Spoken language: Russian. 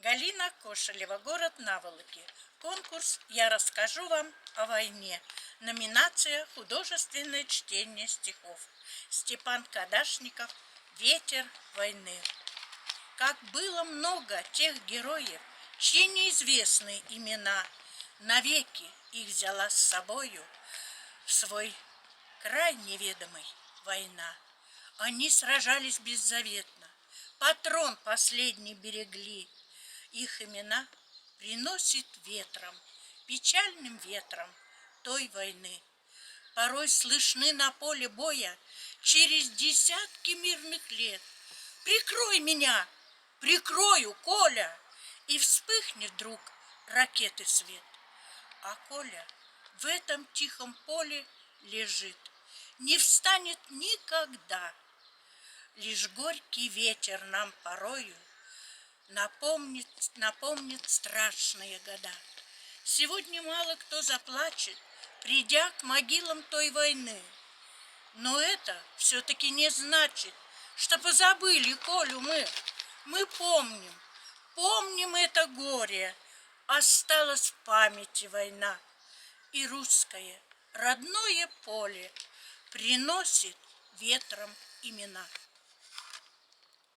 Галина Кошелева, город Наволоки. Конкурс «Я расскажу вам о войне». Номинация «Художественное чтение стихов». Степан Кадашников «Ветер войны». Как было много тех героев, чьи неизвестны имена, навеки их взяла с собою в свой край неведомый война. Они сражались беззаветно, патрон последний берегли. Их имена приносит ветром, печальным ветром той войны. Порой слышны на поле боя через десятки мирных лет. Прикрой меня, прикрою, Коля, и вспыхнет вдруг ракеты свет. А Коля в этом тихом поле лежит, не встанет никогда. Лишь горький ветер нам порою напомнит страшные года. Сегодня мало кто заплачет, придя к могилам той войны. Но это все-таки не значит, что позабыли Колю мы. Мы помним это горе. Осталась в памяти война. И русское родное поле приносит ветром имена.